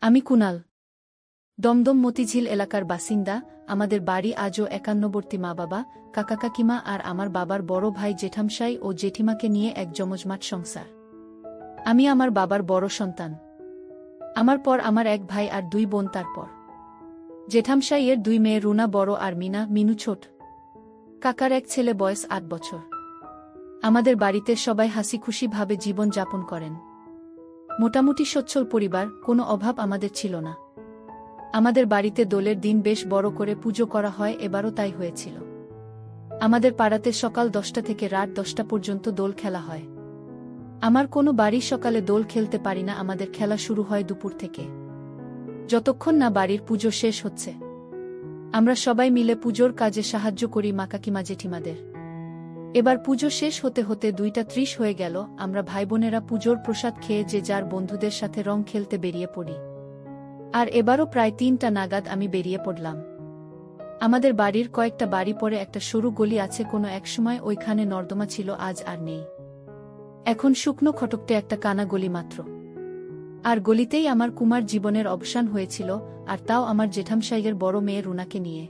আমি কুনাল, দমদম মতিঝিল এলাকার বাসিন্দা। আমাদের বাড়ি আজও একান্নবর্তী মা-বাবা, কাকা-কাকিমা আর আমার বাবার বড় ভাই জেঠামশাই ও জেঠিমাকে নিয়ে এক জমজমাট সংসার। আমি আমার বাবার বড় সন্তান। আমার পর আমার এক ভাই আর দুই বোন। তারপর জেঠামশাইয়ের দুই মেয়ে, রুনা বড় আর মিনু ছোট। কাকার এক ছেলে, বয়স ৮ বছর। আমাদের বাড়িতে সবাই হাসিখুশিভাবে জীবন যাপন করেন। মোটামুটি সচ্ছল পরিবার, কোনো অভাব আমাদের ছিল না। আমাদের বাড়িতে দোলের দিন বেশ বড় করে পুজো করা হয়, এবারও তাই হয়েছিল। আমাদের পাড়াতে সকাল ১০টা থেকে রাত ১০টা পর্যন্ত দোল খেলা হয়। আমার কোনো বাড়ির সকালে দোল খেলতে পারি না, আমাদের খেলা শুরু হয় দুপুর থেকে, যতক্ষণ না বাড়ির পুজো শেষ হচ্ছে। আমরা সবাই মিলে পুজোর কাজে সাহায্য করি কাকিমা জেঠিমাদের। এবার পুজো শেষ হতে হতে ২টা ৩০ হয়ে গেল। আমরা ভাইবোনেরা পুজোর প্রসাদ খেয়ে যে যার বন্ধুদের সাথে রং খেলতে বেরিয়ে পড়ি। আর এবারও প্রায় ৩টা নাগাদ আমি বেরিয়ে পড়লাম। আমাদের বাড়ির কয়েকটা বাড়ি পরে একটা সরু গলি আছে, কোনো একসময় ওইখানে নর্দমা ছিল, আজ আর নেই। এখন শুকনো খটকটে একটা কানা গলি মাত্র। আর গলিতেই আমার কুমার জীবনের অবসান হয়েছিল, আর তাও আমার জেঠামশাইয়ের বড় মেয়ে রুনাকে নিয়ে।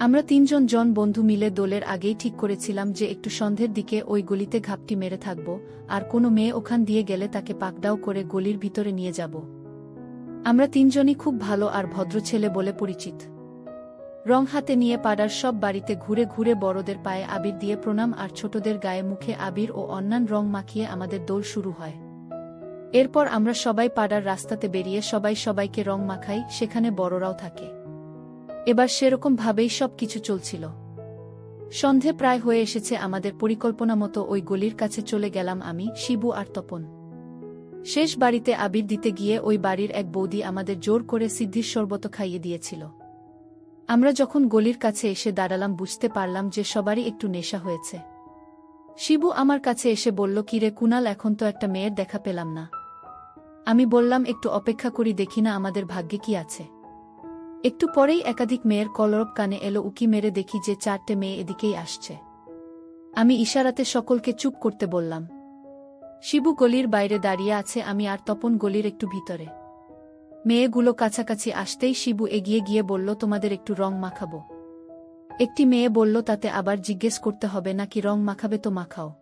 আমরা ৩জন বন্ধু মিলে দোলের আগেই ঠিক করেছিলাম যে একটু সন্ধ্যের দিকে ওই গলিতে ঘাপটি মেরে থাকব, আর কোনো মেয়ে ওখান দিয়ে গেলে তাকে পাকড়াও করে গলির ভিতরে নিয়ে যাব। আমরা ৩জনই খুব ভালো আর ভদ্র ছেলে বলে পরিচিত। রং হাতে নিয়ে পাড়ার সব বাড়িতে ঘুরে ঘুরে বড়দের পায়ে আবির দিয়ে প্রণাম আর ছোটদের গায়ে মুখে আবির ও অন্যান্য রং মাখিয়ে আমাদের দোল শুরু হয়। এরপর আমরা সবাই পাড়ার রাস্তাতে বেরিয়ে সবাইকে রং মাখাই, সেখানে বড়রাও থাকে। এবার সেরকম ভাবেই সব কিছু চলছিল। সন্ধে প্রায় হয়ে এসেছে, আমাদের পরিকল্পনা মতো ওই গলির কাছে চলে গেলাম আমি, শিবু আর তপন। শেষ বাড়িতে আবির দিতে গিয়ে ওই বাড়ির এক বৌদি আমাদের জোর করে সিদ্ধির শরবত খাইয়ে দিয়েছিল। আমরা যখন গলির কাছে এসে দাঁড়ালাম বুঝতে পারলাম যে সবারই একটু নেশা হয়েছে। শিবু আমার কাছে এসে বলল, কিরে কুনাল, এখন তো একটা মেয়ের দেখা পেলাম না। আমি বললাম, একটু অপেক্ষা করি, দেখি না আমাদের ভাগ্যে কি আছে। একটু পরেই একাধিক মেয়ের কলরব কানে এলো, উকি মেরে দেখি যে ৪টে মেয়ে এদিকেই আসছে। আমি ইশারাতে সকলকে চুপ করতে বললাম। শিবু গলির বাইরে দাঁড়িয়ে আছে, আমি আর তপন গলির একটু ভিতরে। মেয়েগুলো কাছাকাছি আসতেই শিবু এগিয়ে গিয়ে বলল, তোমাদের একটু রং মাখাবো। একটি মেয়ে বলল, তাতে আবার জিজ্ঞেস করতে হবে নাকি, রং মাখাবে তো মাখাও।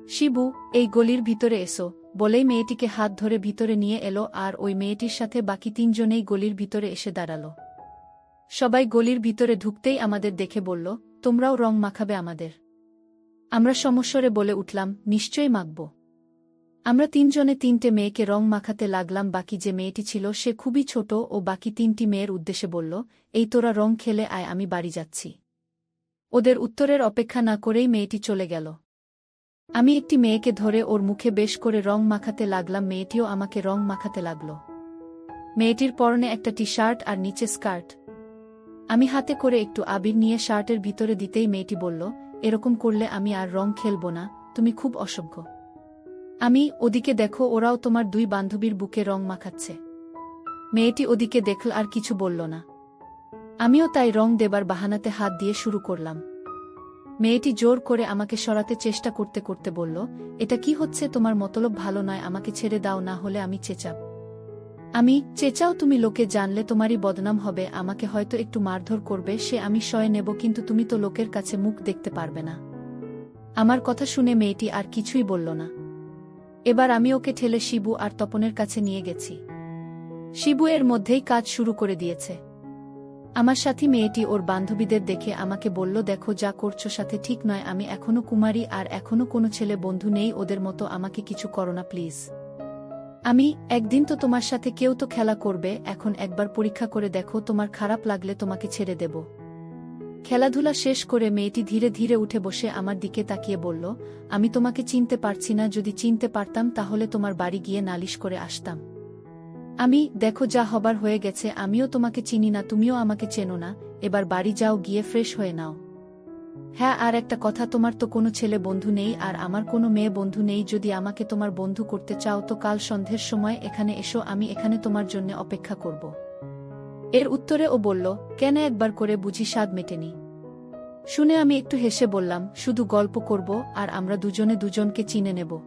শিবু, এই গলির ভিতরে এসো বলেই মেয়েটিকে হাত ধরে ভিতরে নিয়ে এলো, আর ওই মেয়েটির সাথে বাকি ৩জনেই গলির ভিতরে এসে দাঁড়ালো। সবাই গলির ভিতরে ঢুকতেই আমাদের দেখে বলল, তোমরাও রং মাখাবে আমাদের? আমরা সমস্বরে বলে উঠলাম, নিশ্চয়ই মাখব। আমরা ৩জনে ৩টে মেয়েকে রং মাখাতে লাগলাম। বাকি যে মেয়েটি ছিল সে খুবই ছোট, ও বাকি ৩টি মেয়ের উদ্দেশ্যে বলল, এই তোরা রং খেলে আয়, আমি বাড়ি যাচ্ছি। ওদের উত্তরের অপেক্ষা না করেই মেয়েটি চলে গেল। আমি একটি মেয়েকে ধরে ওর মুখে বেশ করে রং মাখাতে লাগলাম, মেয়েটিও আমাকে রং মাখাতে লাগল। মেয়েটির পরনে একটা টি-শার্ট আর নিচে স্কার্ট। আমি হাতে করে একটু আবির নিয়ে শার্টের ভিতরে দিতেই মেয়েটি বলল, এরকম করলে আমি আর রং খেলব না, তুমি খুব অসভ্য। আমি, ওদিকে দেখো, ওরাও তোমার দুই বান্ধবীর বুকে রং মাখাচ্ছে। মেয়েটি ওদিকে দেখল আর কিছু বলল না। আমিও তাই রং দেবার বাহানাতে হাত দিয়ে শুরু করলাম। মেয়েটি জোর করে আমাকে সরাতে চেষ্টা করতে করতে বলল, এটা কি হচ্ছে, তোমার মতলব ভালো নয়, আমাকে ছেড়ে দাও, না হলে আমি চেঁচাব। আমি, চেঁচাও তুমি, লোকে জানলে তোমারই বদনাম হবে, আমাকে হয়তো একটু মারধর করবে, সে আমি সয়ে নেব, কিন্তু তুমি তো লোকের কাছে মুখ দেখতে পারবে না। আমার কথা শুনে মেয়েটি আর কিছুই বলল না। এবার আমি ওকে ঠেলে শিবু আর তপনের কাছে নিয়ে গেছি। শিবু এর মধ্যেই কাজ শুরু করে দিয়েছে। আমার সাথী মেয়েটি ওর বান্ধবীদের দেখে আমাকে বলল, দেখো যা করছো সাথে ঠিক নয়, আমি এখনো কুমারী আর এখনো কোনো ছেলে বন্ধু নেই, ওদের মতো আমাকে কিছু করো না প্লিজ। আমি, একদিন তো তোমার সাথে কেউ তো খেলা করবে, এখন একবার পরীক্ষা করে দেখো, তোমার খারাপ লাগলে তোমাকে ছেড়ে দেব। খেলাধুলা শেষ করে মেয়েটি ধীরে ধীরে উঠে বসে আমার দিকে তাকিয়ে বলল, আমি তোমাকে চিনতে পারছি না, যদি চিনতে পারতাম তাহলে তোমার বাড়ি গিয়ে নালিশ করে আসতাম। আমি, দেখো যা হবার হয়ে গেছে, আমিও তোমাকে চিনি না, তুমিও আমাকে চেনো না, এবার বাড়ি যাও, গিয়ে ফ্রেশ হয়ে নাও। হ্যাঁ, আর একটা কথা, তোমার তো কোনো ছেলে বন্ধু নেই আর আমার কোনো মেয়ে বন্ধু নেই, যদি আমাকে তোমার বন্ধু করতে চাও তো কাল সন্ধ্যের সময় এখানে এসো, আমি এখানে তোমার জন্য অপেক্ষা করব। এর উত্তরে ও বলল, কেন, একবার করে বুঝি স্বাদ মেটেনি? শুনে আমি একটু হেসে বললাম, শুধু গল্প করব আর আমরা দুজনে দুজনকে চিনে নেব।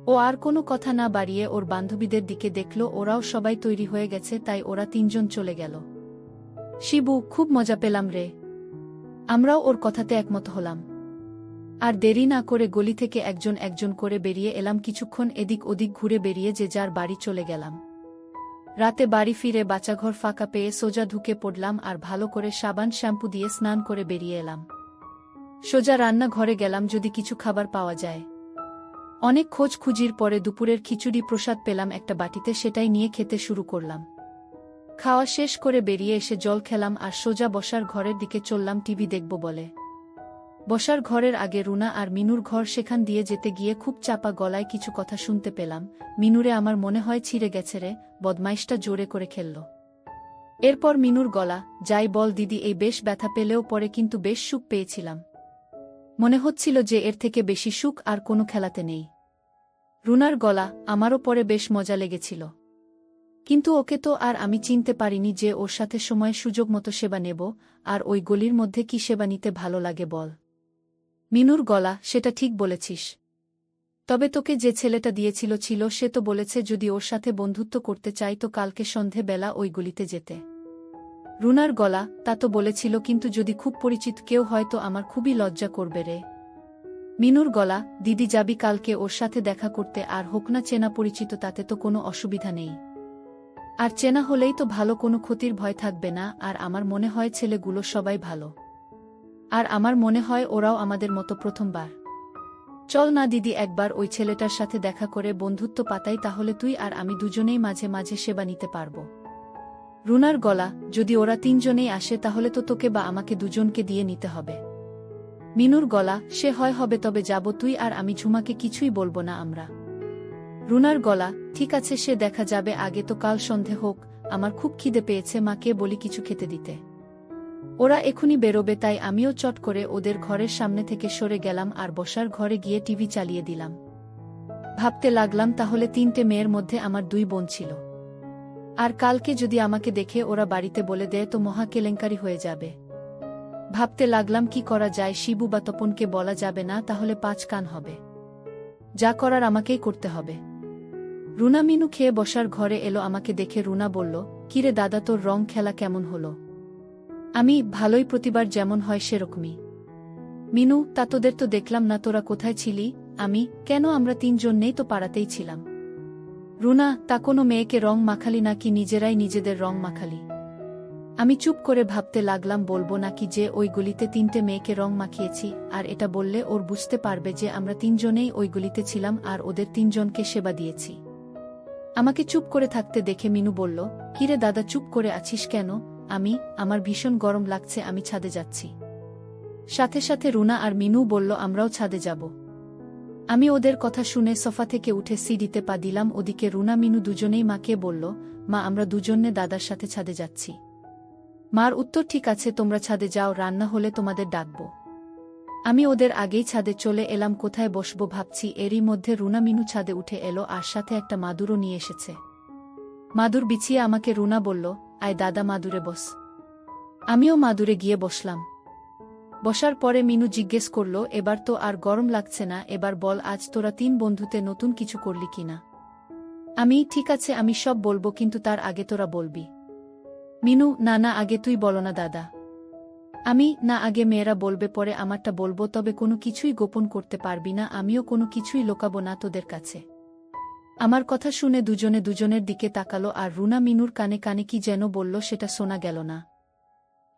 ও আর কোনো কথা না বাড়িয়ে ওর বান্ধবীদের দিকে দেখল ওরাও সবাই তৈরি হয়ে গেছে, তাই ওরা তিনজন চলে গেল। শিবু, খুব মজা পেলাম রে। আমরাও ওর কথাতে একমত হলাম। আর দেরি না করে গলি থেকে একজন একজন করে বেরিয়ে এলাম। কিছুক্ষণ এদিক ওদিক ঘুরে বেরিয়ে যে যার বাড়ি চলে গেলাম। রাতে বাড়ি ফিরে বাচ্চাঘর ফাঁকা পেয়ে সোজা ঢুকে পড়লাম আর ভালো করে সাবান শ্যাম্পু দিয়ে স্নান করে বেরিয়ে এলাম। সোজা রান্নাঘরে গেলাম যদি কিছু খাবার পাওয়া যায়। অনেক খোঁজখুঁজির পরে দুপুরের খিচুড়ি প্রসাদ পেলাম একটা বাটিতে, সেটাই নিয়ে খেতে শুরু করলাম। খাওয়া শেষ করে বেরিয়ে এসে জল খেলাম আর সোজা বসার ঘরের দিকে চললাম টিভি দেখব বলে। বসার ঘরের আগে রুনা আর মিনুর ঘর, সেখান দিয়ে যেতে গিয়ে খুব চাপা গলায় কিছু কথা শুনতে পেলাম। মিনুরে আমার মনে হয় ছিঁড়ে গেছে রে, বদমাইশটা জোরে করে খেলল। এরপর মিনুর গলা, যাই বল দিদি, এই বেশ ব্যথা পেলেও পরে কিন্তু বেশ সুখ পেয়েছিলাম। মনে হচ্ছিল যে এর থেকে বেশি সুখ আর কোনো খেলাতে নেই। রুনার গলা, আমারও পরে বেশ মজা লেগেছিল। কিন্তু ওকে তো আর আমি চিনতে পারিনি যে ওর সাথে সময় সুযোগ মতো সেবা নেব, আর ওই গলির মধ্যে কি সেবা নিতে ভালো লাগে বল। মিনুর গলা, সেটা ঠিক বলেছিস। তবে তোকে যে ছেলেটা ছিল সে তো বলেছে যদি ওর সাথে বন্ধুত্ব করতে চাই তো কালকে সন্ধে বেলা ওই গলিতে যেতে। রুনার গলা, তা তো বলেছিল, কিন্তু যদি খুব পরিচিত কেউ হয় তো আমার খুবই লজ্জা করবে রে। মিনুর গলা, দিদি যাবি কালকে ওর সাথে দেখা করতে, আর হোক না চেনা পরিচিত, তাতে তো কোনো অসুবিধা নেই। আর চেনা হলেই তো ভালো, কোনো ক্ষতির ভয় থাকবে না। আর আমার মনে হয় ছেলেগুলো সবাই ভালো। আর আমার মনে হয় ওরাও আমাদের মতো প্রথমবার। চল না দিদি, একবার ওই ছেলেটার সাথে দেখা করে বন্ধুত্ব পাতাই, তাহলে তুই আর আমি দুজনেই মাঝে মাঝে সেবা নিতে পারব। রুনার গলা, যদি ওরা তিনজনেই আসে তাহলে তো তোকে বা আমাকে দুজনকে দিয়ে নিতে হবে। মিনুর গলা, সে হয় হবে, তবে যাব তুই আর আমি, ঝুমাকে কিছুই বলবো না আমরা। রুনার গলা, ঠিক আছে সে দেখা যাবে, আগে তো কাল সন্ধে হোক, আমার খুব খিদে পেয়েছে, মাকে বলি কিছু খেতে দিতে। ওরা এখনই বেরোবে, তাই আমিও চট করে ওদের ঘরের সামনে থেকে সরে গেলাম আর বসার ঘরে গিয়ে টিভি চালিয়ে দিলাম। ভাবতে লাগলাম তাহলে তিনটে মেয়ের মধ্যে আমার দুই বোন ছিল। আর কালকে যদি আমাকে দেখে ওরা বাড়িতে বলে দেয় তো মহা কেলেঙ্কারি হয়ে যাবে। ভাবতে লাগলাম কি করা যায়, শিবু বা তপনকে বলা যাবে না, তাহলে পাঁচ কান হবে। যা করার আমাকেই করতে হবে। রুনা মিনু খেয়ে বসার ঘরে এলো, আমাকে দেখে রুনা বলল, কিরে দাদা, তোর রং খেলা কেমন হলো? আমি, ভালোই, প্রতিবার যেমন হয় সেরকমই। মিনু, তা তোদের তো দেখলাম না, তোরা কোথায় ছিলি? আমি, কেন, আমরা তিনজন নেই তো পাড়াতেই ছিলাম। রুনা, তা কোনো মেয়েকে রং মাখালি নাকি নিজেরাই নিজেদের রং মাখালি? আমি চুপ করে ভাবতে লাগলাম বলবো নাকি যে ওই গলিতে তিনটে মেয়েকে রং মাখিয়েছি, আর এটা বললে ওর বুঝতে পারবে যে আমরা তিনজনেই ওই গলিতে ছিলাম আর ওদের তিনজনকে সেবা দিয়েছি। আমাকে চুপ করে থাকতে দেখে মিনু বলল, কিরে দাদা, চুপ করে আছিস কেন? আমি, আমার ভীষণ গরম লাগছে, আমি ছাদে যাচ্ছি। সাথে সাথে রুনা আর মিনু বলল, আমরাও ছাদে যাব। আমি ওদের কথা শুনে সোফা থেকে উঠে সিঁড়িতে পা দিলাম। ওদিকে রুনা মিনু দুজনেই মাকে বলল, মা, আমরা দুজনে দাদার সাথে ছাদে যাচ্ছি। মার উত্তর, ঠিক আছে তোমরা ছাদে যাও, রান্না হলে তোমাদের ডাকব। আমি ওদের আগেই ছাদে চলে এলাম। কোথায় বসবো ভাবছি, এরই মধ্যে রুনা মিনু ছাদে উঠে এলো আর সাথে একটা মাদুরও নিয়ে এসেছে। মাদুর বিছিয়ে আমাকে রুনা বলল, আয় দাদা, মাদুরে বস। আমিও মাদুরে গিয়ে বসলাম। বসার পরে মিনু জিজ্ঞেস করল, এবার তো আর গরম লাগছে না, এবার বল আজ তোরা তিন বন্ধুতে নতুন কিছু করলি কিনা? আমি, ঠিক আছে আমি সব বলবো, কিন্তু তার আগে তোরা বলবি। মিনু, না না, আগে তুই বলো না দাদা। আমি, না, আগে মেয়েরা বলবে, পরে আমারটা বলবো, তবে কোনো কিছুই গোপন করতে পারবি না, আমিও কোনো কিছুই লোকাবো না তোদের কাছে। আমার কথা শুনে দুজনে দুজনের দিকে তাকালো আর রুনা মিনুর কানে কানে কি যেন বলল, সেটা শোনা গেল না।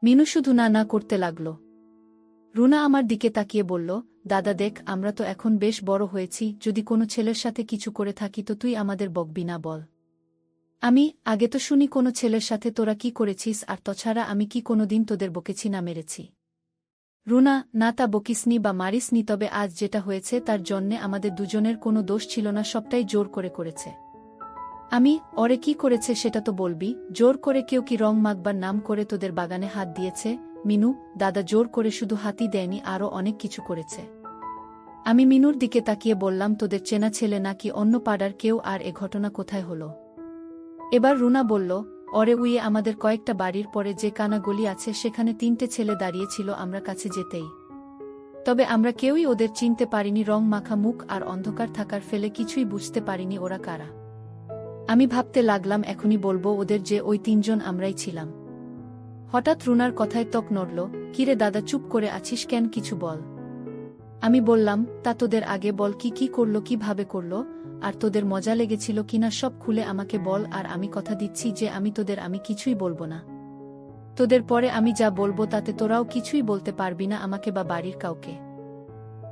মিনু শুধু না না করতে লাগল। রুনা আমার দিকে তাকিয়ে বলল, দাদা দেখ, আমরা তো এখন বেশ বড় হয়েছি, যদি কোনো ছেলের সাথে কিছু করে থাকি তো তুই আমাদের বকবি না বল। আমি, আগে তো শুনি কোনো ছেলের সাথে তোরা কি করেছিস, আর তাছাড়া আমি কি কোনোদিন তোদের বকেছি না মেরেছি? রুনা, না, তা বকিসনি বা মারিসনি, তবে আজ যেটা হয়েছে তার জন্যে আমাদের দুজনের কোনো দোষ ছিল না, সবটাই জোর করে করেছে। আমি, ওরে কি করেছে সেটা তো বলবি। জোর করে কেউ কি রং মাখবার নাম করে তোদের বাগানে হাত দিয়েছে? মিনু, দাদা জোর করে শুধু হাতই দেয়নি, আরও অনেক কিছু করেছে। আমি মিনুর দিকে তাকিয়ে বললাম, তোদের চেনা ছেলে নাকি অন্য পাড়ার কেউ, আর এ ঘটনা কোথায় হলো? এবার রুনা বলল, ওরে উইয়ে আমাদের কয়েকটা বাড়ির পরে যে কানা গলি আছে সেখানে তিনটে ছেলে দাঁড়িয়েছিল আমরা কাছে যেতেই। তবে আমরা কেউই ওদের চিনতে পারিনি, রং মাখা মুখ আর অন্ধকার থাকার ফেলে কিছুই বুঝতে পারিনি ওরা কারা। আমি ভাবতে লাগলাম এখনই বলবো ওদের যে ওই তিনজন আমরাই ছিলাম। হঠাৎ রুনার কথায় ত্বক নড়ল। কিরে দাদা, চুপ করে আছিস কেন, কিছু বল। আমি বললাম, তা তোদের আগে বল, কি করলো, কিভাবে করলো, আর তোদের মজা লেগেছিল কিনা সব খুলে আমাকে বল। আর আমি কথা দিচ্ছি যে আমি কিছুই বলবো না। তোদের পরে আমি যা বলবো তাতে তোরাও কিছুই বলতে পারবি না আমাকে বা বাড়ির কাউকে।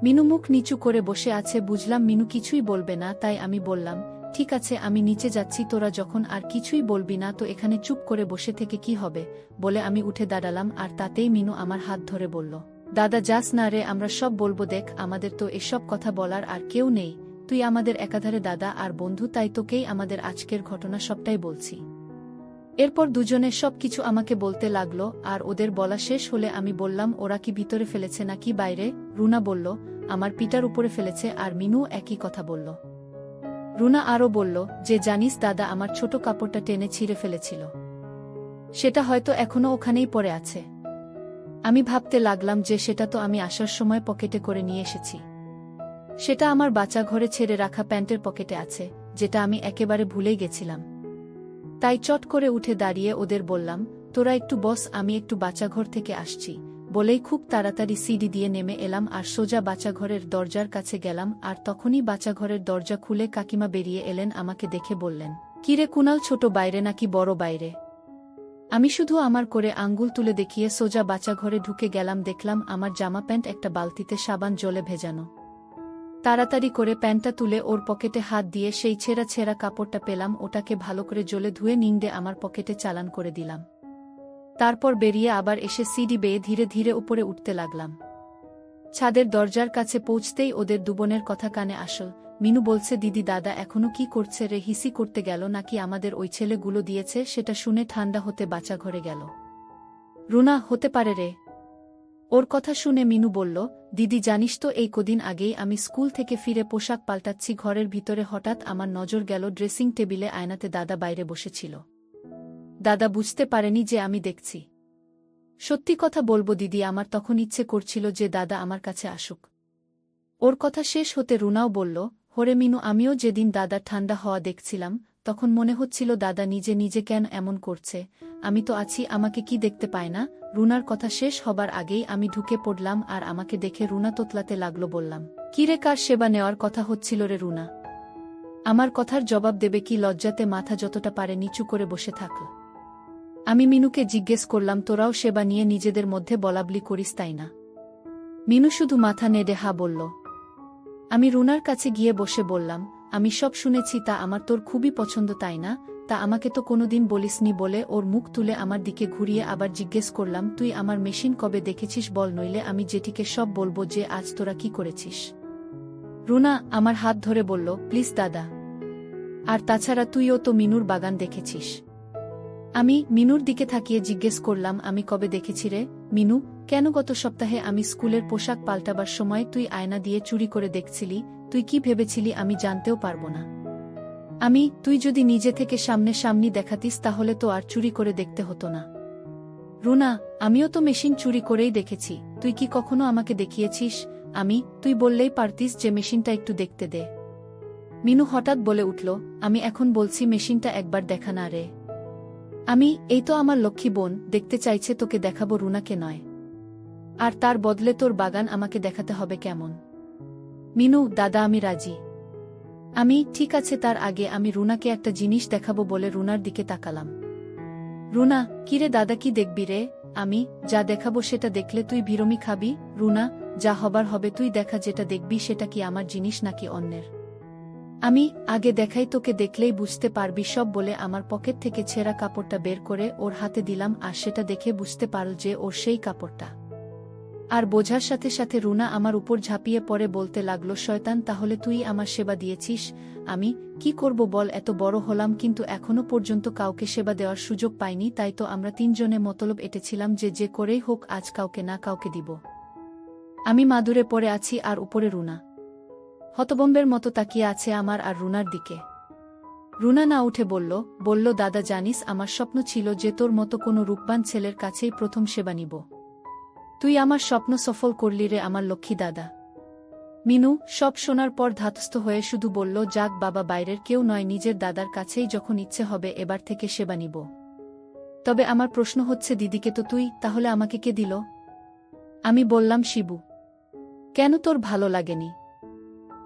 মিনু মুখ নিচু করে বসে আছে, বুঝলাম মিনু কিছুই বলবে না, তাই আমি বললাম, ঠিক আছে আমি নিচে যাচ্ছি, তোরা যখন আর কিছুই বলবি না তো এখানে চুপ করে বসে থেকে কি হবে, বলে আমি উঠে দাঁড়ালাম। আর তাতেই মিনু আমার হাত ধরে বলল, দাদা যাস না রে, আমরা সব বলবো, দেখ আমাদের তো এসব কথা বলার আর কেউ নেই, তুই আমাদের একাধারে দাদা আর বন্ধু, তাই তোকেই আমাদের আজকের ঘটনা সবটাই বলছি। এরপর দুজনে সবকিছু আমাকে বলতে লাগলো, আর ওদের বলা শেষ হলে আমি বললাম, ওরা কি ভিতরে ফেলেছে নাকি বাইরে? রুনা বলল, আমার পিটার উপরে ফেলেছে, আর মিনু একই কথা বলল। রুনা আরও বলল, যে জানিস দাদা, আমার ছোট কাপড়টা টেনে ছিঁড়ে ফেলেছিল, সেটা হয়তো এখনো ওখানেই পড়ে আছে। আমি ভাবতে লাগলাম যে সেটা তো আমি আসার সময় পকেটে করে নিয়ে এসেছি। সেটা আমার বাচ্চা ঘরে ছেড়ে রাখা প্যান্টের পকেটে আছে, যেটা আমি একেবারে ভুলেই গেছিলাম। তাই চট করে উঠে দাঁড়িয়ে ওদের বললাম, তোরা একটু বস, আমি একটু বাচ্চাঘর থেকে আসছি, বলেই খুব তাড়াতাড়ি সিঁড়ি দিয়ে নেমে এলাম আর সোজা বাচ্চাঘরের দরজার কাছে গেলাম। আর তখনই বাচ্চাঘরের দরজা খুলে কাকিমা বেরিয়ে এলেন, আমাকে দেখে বললেন, কিরে কুনাল, ছোট বাইরে নাকি বড় বাইরে? আমি শুধু আমার করে আঙ্গুল তুলে দেখিয়ে সোজা বাচ্চাঘরে ঢুকে গেলাম। দেখলাম আমার জামা প্যান্ট একটা বালতিতে সাবান জলে ভেজানো। তাড়াতাড়ি করে প্যান্টটা তুলে ওর পকেটে হাত দিয়ে সেই ছেঁড়া ছেঁড়া কাপড়টা পেলাম, ওটাকে ভালো করে জলে ধুয়ে নিংড়ে আমার পকেটে চালান করে দিলাম। তারপর বেরিয়ে আবার এসে সিঁড়ি বেয়ে ধীরে ধীরে উপরে উঠতে লাগলাম। ছাদের দরজার কাছে পৌঁছতেই ওদের দুবোনের কথা কানে আসল। মিনু বলছে, দিদি দাদা এখনো কি করছে রে, হিসি করতে গেল নাকি আমাদের ওই ছেলেগুলো দিয়েছে? সেটা শুনে ঠান্ডা হতে বাচ্চা ঘরে গেল। রুনা, হতে পারে রে। ওর কথা শুনে মিনু বলল, দিদি জানিস তো, এই কদিন আগেই আমি স্কুল থেকে ফিরে পোশাক পাল্টাচ্ছি, ঘরের ভিতরে হঠাৎ আমার নজর গেল ড্রেসিং টেবিলে আয়নাতে দাদা বাইরে বসেছিল। দাদা বুঝতে পারেনি যে আমি দেখছি। সত্যি কথা বলবো দিদি, আমার তখন ইচ্ছে করছিল যে দাদা আমার কাছে আসুক। ওর কথা শেষ হতে রুনাও বলল, হরে মিনু, আমিও যেদিন দাদা ঠান্ডা হওয়া দেখছিলাম তখন মনে হচ্ছিল দাদা নিজে নিজে কেন এমন করছে, আমি তো আছি, আমাকে কি দেখতে পায় না? রুনার কথা শেষ হবার আগেই আমি ঢুকে পড়লাম আর আমাকে দেখে রুনা তোতলাতে লাগলো। বললাম, কিরে, কার সেবা নেওয়ার কথা হচ্ছিল রে রুনা? আমার কথার জবাব দেবে কি লজ্জাতে মাথা যতটা পারে নিচু করে বসে থাকল। আমি মিনুকে জিজ্ঞেস করলাম, তোরাও সেবা নিয়ে নিজেদের মধ্যে বলাবলি করিস তাই না? মিনু শুধু মাথা নেড়ে হা বলল। আমি রুনার কাছে গিয়ে বসে বললাম, আমি সব শুনেছি, তা আমার তোর খুবই পছন্দ তাই না? তা আমাকে তো কোনোদিন বলিসনি। বলে ওর মুখ তুলে আমার দিকে ঘুরিয়ে আবার জিজ্ঞেস করলাম, তুই আমার মেশিন কবে দেখেছিস বল, নইলে আমি জেঠিকে সব বলবো যে আজ তোরা কি করেছিস। রুনা আমার হাত ধরে বলল, প্লিজ দাদা, আর তাছাড়া তুইও তো মিনুর বাগান দেখেছিস। আমি মিনুর দিকে তাকিয়ে জিজ্ঞেস করলাম, আমি কবে দেখেছি রে? মিনু, কেন গত সপ্তাহে আমি স্কুলের পোশাক পাল্টাবার সময় তুই আয়না দিয়ে চুরি করে দেখছিলি, তুই কি ভেবেছিলি আমি জানতেও পারবো না? তুই যদি নিজে থেকে সামনাসামনি দেখাতিস তাহলে তো আর চুরি করে দেখতে হতো না। রুনা, আমিও তো মেশিন চুরি করেই দেখেছি, তুই কি কখনো আমাকে দেখিয়েছিস? তুই বললেই পারতিস যে মেশিনটা একটু দেখতে দে। মিনু হঠাৎ বলে উঠল, আমি এখন বলছি মেশিনটা একবার দেখা না রে। এই তো আমার লক্ষ্মী বোন, দেখতে চাইছে তোকে দেখাবো, রুনাকে নয়। আর তার বদলে তোর বাগান আমাকে দেখাতে হবে কেমন? মিনু, দাদা আমি রাজি। ঠিক আছে, তার আগে আমি রুনাকে একটা জিনিস দেখাবো বলে রুনার দিকে তাকালাম। রুনা, কিরে দাদা, কি দেখবি রে? যা দেখাবো সেটা দেখলে তুই বিরমি খাবি। রুনা, যা হবার হবে, তুই দেখা, যেটা দেখবি সেটা কি আমার জিনিস নাকি অন্যের? আগে দেখাই, তোকে দেখলেই বুঝতে পারবি সব, বলে আমার পকেট থেকে ছেঁড়া কাপড়টা বের করে ওর হাতে দিলাম। আর সেটা দেখে বুঝতে পারল যে ওর সেই কাপড়টা। আর বোঝার সাথে সাথে রুনা আমার উপর ঝাঁপিয়ে পড়ে বলতে লাগলো, শয়তান, তাহলে তুই আমার সেবা দিয়েছিস? কি করব বল, এত বড় হলাম কিন্তু এখনো পর্যন্ত কাউকে সেবা দেওয়ার সুযোগ পাইনি, তাই তো আমরা তিনজনে মতলব এঁটেছিলাম যে যে করেই হোক আজ কাউকে না কাউকে দিব। মাদুরে পড়ে আছি আর উপরে রুনা হতবম্বের মতো তাকিয়ে আছে আমার আর রুনার দিকে। রুনা না উঠে বলল, দাদা জানিস, আমার স্বপ্ন ছিল যে তোর মতো কোনো রূপবান ছেলের কাছেই প্রথম সেবা নিব। তুই আমার স্বপ্ন সফল করলি রে আমার লক্ষ্মী দাদা। মিনু সব শোনার পর ধাতস্থ হয়ে শুধু বলল, যাক বাবা, বাইরের কেউ নয়, নিজের দাদার কাছেই যখন ইচ্ছে হবে এবার থেকে সেবা নিব। তবে আমার প্রশ্ন হচ্ছে, দিদিকে তো তুই, তাহলে আমাকে কে দিল? আমি বললাম, শিবু। কেন, তোর ভালো লাগেনি?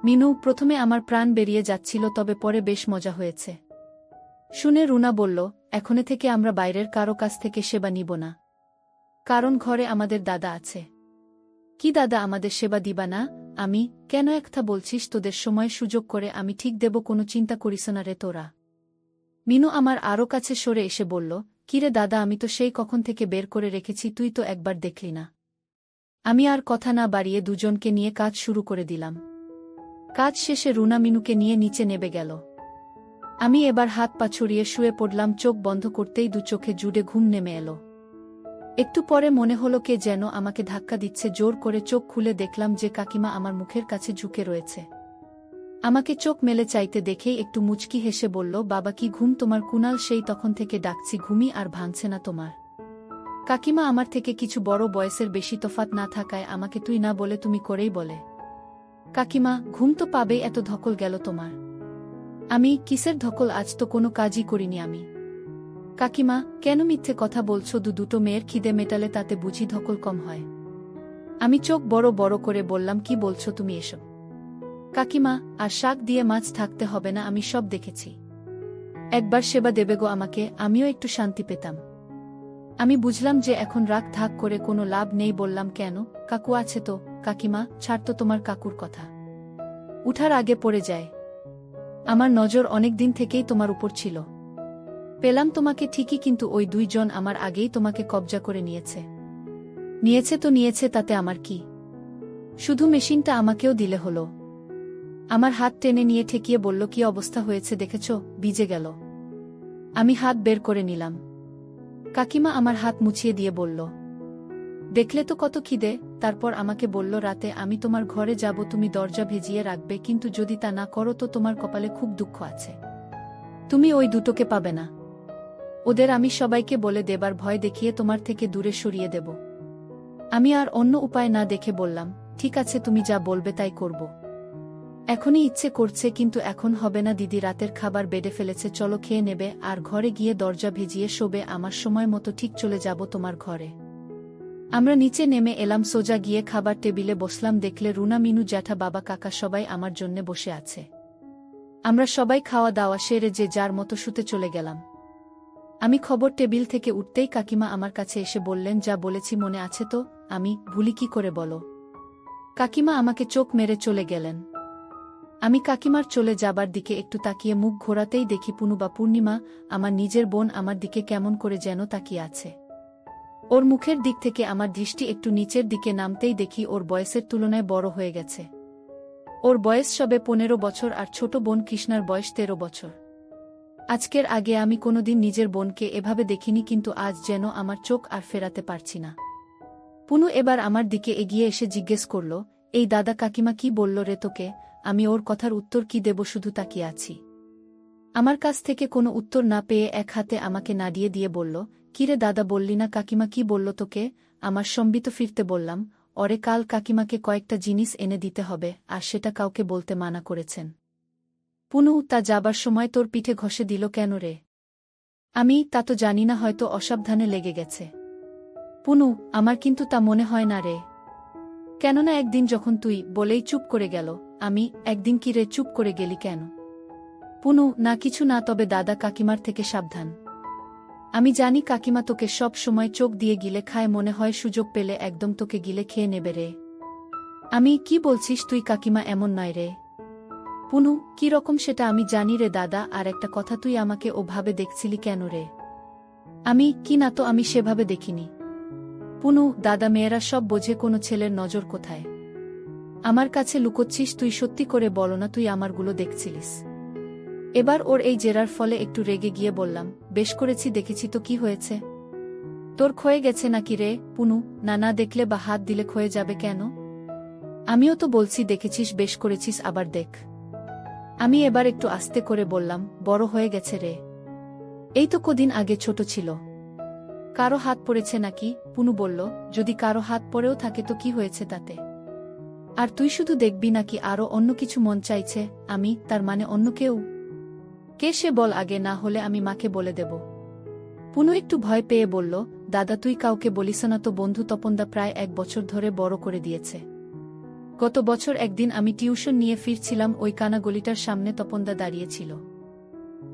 মিনু, প্রথমে আমার প্রাণ বেরিয়ে যাচ্ছিল, তবে পরে বেশ মজা হয়েছে। শুনে রুনা বলল, এখনে থেকে আমরা বাইরের কারো কাছ থেকে সেবা নিব না, কারণ ঘরে আমাদের দাদা আছে। কি দাদা আমাদের সেবা দিবা না? আমি, কেন একটা বলছিস? তোদের সময় সুযোগ করে আমি ঠিক দেব, কোনো চিন্তা করিস না রে তোরা। মিনু আমার আরও কাছে সরে এসে বলল, কিরে দাদা, আমি তো সেই কখন থেকে বের করে রেখেছি, তুই তো একবার দেখলি না। আমি আর কথা না বাড়িয়ে দুজনকে নিয়ে কাজ শুরু করে দিলাম। কাজ শেষে রুনা মিনুকে নিয়ে নিচে নেমে গেল। আমি এবার হাত পা ছড়িয়ে শুয়ে পড়লাম, চোখ বন্ধ করতেই দু চোখে জুড়ে ঘুম নেমে এলো। একটু পরে মনে হলো কে যেন আমাকে ধাক্কা দিচ্ছে, জোর করে চোখ খুলে দেখলাম যে কাকিমা আমার মুখের কাছে ঝুঁকে রয়েছে। আমাকে চোখ মেলে চাইতে দেখেই একটু মুচকি হেসে বলল, বাবা কি ঘুম তোমার? কুনাল, সেই তখন থেকে ডাকছি, ঘুমই আর ভাঙছে না তোমার? কাকিমা আমার থেকে কিছু বড় বয়সের বেশি তফাৎ না থাকায় আমাকে তুই না বলে তুমি করেই বলে। কাকিমা, ঘুম তো পাবেই, এত ধকল গেল তোমার? আমি, কিসের ধকল? আজ তো কোনো কাজই করিনি আমি। কাকিমা, কেন মিথ্যে কথা বলছো? দুটো মেয়ের খিদে মেটালে তাতে বুঝি ধকল কম হয়? আমি চোখ বড় বড় করে বললাম, কি বলছো তুমি এসব? কাকিমা, আর শাক দিয়ে মাছ থাকতে হবে না, আমি সব দেখেছি। একবার সেবা দেবে গো আমাকে, আমিও একটু শান্তি পেতাম। আমি বুঝলাম যে এখন রাগ ধাক করে কোনো লাভ নেই, বললাম, কেন? কাকু আছে তো। কাকিমা, ছাড় তো তোমার কাকুর কথা। উঠার আগে পড়ে যায়। আমার নজর অনেক দিন থেকেই তোমার উপর ছিল। পেলাম তোমাকে ঠিকই, কিন্তু ওই দুইজন আমার আগেই তোমাকে কবজা করে নিয়েছে। নিয়েছে তো নিয়েছে, তাতে আমার কি? শুধু মেশিনটা আমাকেও দিলে হলো। আমার হাত টেনে নিয়ে ঠেকিয়ে বলল, কি অবস্থা হয়েছে দেখেছ? ভিজে গেল। আমি হাত বের করে নিলাম। কাকিমা আমার হাত মুছিয়ে দিয়ে বলল, দেখলে তো কত খিদে। তারপর আমাকে বলল, রাতে আমি তোমার ঘরে যাব, তুমি দরজা ভেজিয়ে রাখবে, কিন্তু যদি তা না করো তো তোমার কপালে খুব দুঃখ আছে। তুমি ওই দুটোকে পাবে না। ওদের আমি সবাইকে বলে দেবার ভয় দেখিয়ে তোমার থেকে দূরে সরিয়ে দেব। আমি আর অন্য উপায় না দেখে বললাম, ঠিক আছে, তুমি যা বলবে তাই করব। এখনই ইচ্ছে করছে, কিন্তু এখন হবে না দিদি, রাতের খাবার বেডে ফেলেছে, চলো খেয়ে নেবে, আর ঘরে গিয়ে দরজা ভেজিয়ে শোবে, আমার সময় মতো ঠিক চলে যাব তোমার ঘরে। আমরা নিচে নেমে এলাম, সোজা গিয়ে খাবার টেবিলে বসলাম, দেখলে রুনা, মিনু, জ্যাঠা, বাবা, কাকা সবাই আমার জন্যে বসে আছে। আমরা সবাই খাওয়া দাওয়া সেরে যে যার মতো শুতে চলে গেলাম। আমি খবর টেবিল থেকে উঠতেই কাকিমা আমার কাছে এসে বললেন, যা বলেছি মনে আছে তো? আমি, ভুলি কি করে বলো? কাকিমা আমাকে চোখ মেরে চলে গেলেন। আমি কাকিমার চলে যাবার দিকে একটু তাকিয়ে মুখ ঘোরাতেই দেখি পুনু বা পূর্ণিমা, আমার নিজের বোন, আমার দিকে কেমন করে যেন তাকিয়ে আছে। ওর মুখের দিক থেকে আমার দৃষ্টি একটু নিচের দিকে নামতেই দেখি ওর বয়সের তুলনায় বড় হয়ে গেছে। ওর বয়স সবে 15 বছর, আর ছোট বোন কৃষ্ণার বয়স 13 বছর। আজকের আগে আমি কোনোদিন নিজের বোনকে এভাবে দেখিনি, কিন্তু আজ যেন আমার চোখ আর ফেরাতে পারছি না। পুনু এবার আমার দিকে এগিয়ে এসে জিজ্ঞেস করল, এই দাদা কাকিমা কি বলল রে তোকে? আমি ওর কথার উত্তর কি দেব, শুধু তাকিয়ে আছি। আমার কাছ থেকে কোনো উত্তর না পেয়ে এক হাতে আমাকে নাড়িয়ে দিয়ে বলল, কিরে দাদা, বললি না কাকিমা কি বলল তোকে? আমার সম্বিত ফিরতে বললাম, অরে কাল কাকিমাকে কয়েকটা জিনিস এনে দিতে হবে, আর সেটা কাউকে বলতে মানা করেছেন। পুনু, তা যাবার সময় তোর পিঠে ঘষে দিল কেন রে? আমি, তা তো জানি না, হয়তো অসাবধানে লেগে গেছে। পুনু, আমার কিন্তু তা মনে হয় না রে। কেননা একদিন যখন তুই বলেই চুপ করে গেল। আমি, একদিন কি রে চুপ করে গেলি কেন? পুনু, না কিছু না, তবে দাদা কাকিমার থেকে সাবধান। আমি জানি কাকিমা তোকে সব সময় চোখ দিয়ে গিলে খায়, মনে হয় সুযোগ পেলে একদম তোকে গিলে খেয়ে নেবে রে। আমি, কি বলছিস তুই? কাকিমা এমন নয় রে। পুনু, কি রকম সেটা আমি জানি রে দাদা, আর একটা কথা, তুই আমাকে ওভাবে দেখছিলি কেন রে? আমি, কি না তো, আমি সেভাবে দেখিনি। পুনু, দাদা, মেয়েরা সব বোঝে, কোনো ছেলের নজর কোথায়। আমার কাছে লুকোচ্ছিস তুই? সত্যি করে বলো না, তুই আমারগুলো দেখছিলিস? এবার ওর এই জেরার ফলে একটু রেগে গিয়ে বললাম, বেশ করেছি, দেখেছি তো, কি হয়েছে? তোর ক্ষয়ে গেছে নাকি রে? পুনু, না, না দেখলে বা হাত দিলে ক্ষয়ে যাবে কেন? আমিও তো বলছি দেখেছিস, বেশ করেছিস, আবার দেখ। আমি এবার একটু আস্তে করে বললাম, বড় হয়ে গেছে রে। এই তো কদিন আগে ছোট ছিল। কারো হাত পড়েছে নাকি? পুনু বলল, যদি কারো হাত পড়েও থাকে তো কি হয়েছে তাতে? আর তুই শুধু দেখবি নাকি আরও অন্য কিছু মন চাইছে? আমি, তার মানে অন্য কেউ? কে সে বল আগে, না হলে আমি মাকে বলে দেব। পুনু একটু ভয় পেয়ে বলল, দাদা তুই কাউকে বলিস না তো, বন্ধু তপনদা প্রায় 1 বছর ধরে বড় করে দিয়েছে। গত বছর একদিন আমি টিউশন নিয়ে ফিরছিলাম, ওই কানা গলিটার সামনে তপনদা দাঁড়িয়েছিল।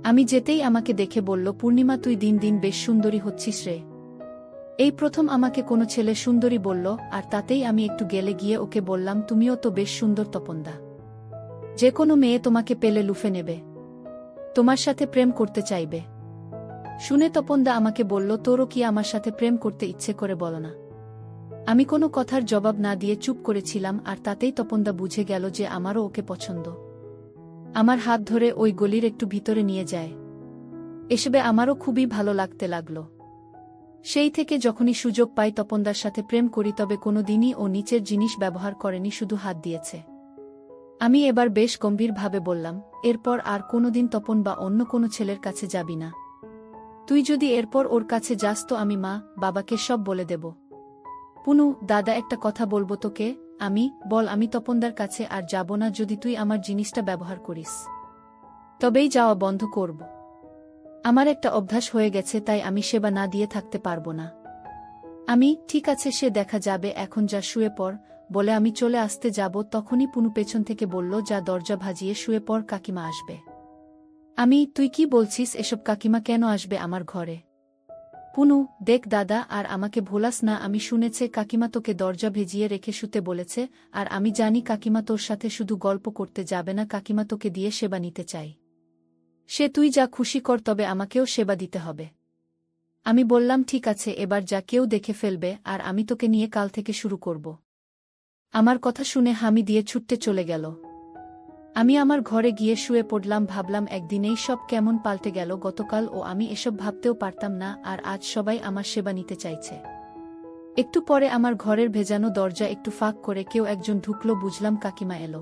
আমি যেতেই আমাকে দেখে বলল, পূর্ণিমা তুই দিন দিন বেশ সুন্দরী হচ্ছিস রে। এই প্রথম আমাকে কোনো ছেলে সুন্দরী বলল, আর তাতেই আমি একটু গেলে গিয়ে ওকে বললাম, তুমিও তো বেশ সুন্দর তপনদা। যে কোনো মেয়ে তোমাকে পেলে লুফে নেবে, তোমার সাথে প্রেম করতে চাইবে। শুনে তপনদা আমাকে বলল, তোরও কি আমার সাথে প্রেম করতে ইচ্ছে করে বলো না? আমি কোনো কথার জবাব না দিয়ে চুপ করেছিলাম, আর তাতেই তপনদা বুঝে গেল যে আমারও ওকে পছন্দ। আমার হাত ধরে ওই গলির একটু ভিতরে নিয়ে যায়। এসবে আমারও খুবই ভালো লাগতে লাগল। সেই থেকে যখনই সুযোগ পাই তপনদার সাথে প্রেম করি, তবে কোনো দিনই ও নিচের জিনিস ব্যবহার করেনি, শুধু হাত দিয়েছে। আমি এবার বেশ গম্ভীরভাবে বললাম, এরপর আর কোনোদিন তপন বা অন্য কোনো ছেলের কাছে যাবি না। তুই যদি এরপর ওর কাছে যাস তো আমি মা বাবাকে সব বলে দেব। পুনু, দাদা একটা কথা বলবো তোকে। আমি, বল। আমি তপনদার কাছে আর যাব না যদি তুই আমার জিনিসটা ব্যবহার করিস। তবেই যাওয়া বন্ধ করব। আমার একটা অভ্যাস হয়ে গেছে, তাই আমি সেবা না দিয়ে থাকতে পারবো না। আমি, ঠিক আছে সে দেখা যাবে, এখন যা শুয়ে পড়, বলে আমি চলে আসতে যাব, তখনই পুনু পেছন থেকে বলল, যা দরজা ভাজিয়ে শুয়ে পড়, কাকিমা আসবে। আমি, তুই কি বলছিস এসব? কাকিমা কেন আসবে আমার ঘরে? পুনু, দেখ দাদা, আর আমাকে ভোলাস না, আমি শুনেছে কাকিমা তোকে দরজা ভেজিয়ে রেখে শুতে বলেছে, আর আমি জানি কাকিমা তোর সাথে শুধু গল্প করতে যাবে না, কাকিমা তোকে দিয়ে সেবা নিতে চাই। সে তুই যা খুশি কর, তবে আমাকেও সেবা দিতে হবে। আমি বললাম, ঠিক আছে, এবার যা, কেউ দেখে ফেলবে, আর আমি তোকে নিয়ে কাল থেকে শুরু করব। আমার কথা শুনে হামি দিয়ে ছুটতে চলে গেল। আমি আমার ঘরে গিয়ে শুয়ে পড়লাম, ভাবলাম একদিনেই সব কেমন পাল্টে গেল। গতকাল ও আমি এসব ভাবতেও পারতাম না, আর আজ সবাই আমার সেবা নিতে চাইছে। একটু পরে আমার ঘরের ভেজানো দরজা একটু ফাঁক করে কেউ একজন ঢুকলো, বুঝলাম কাকিমা এলো।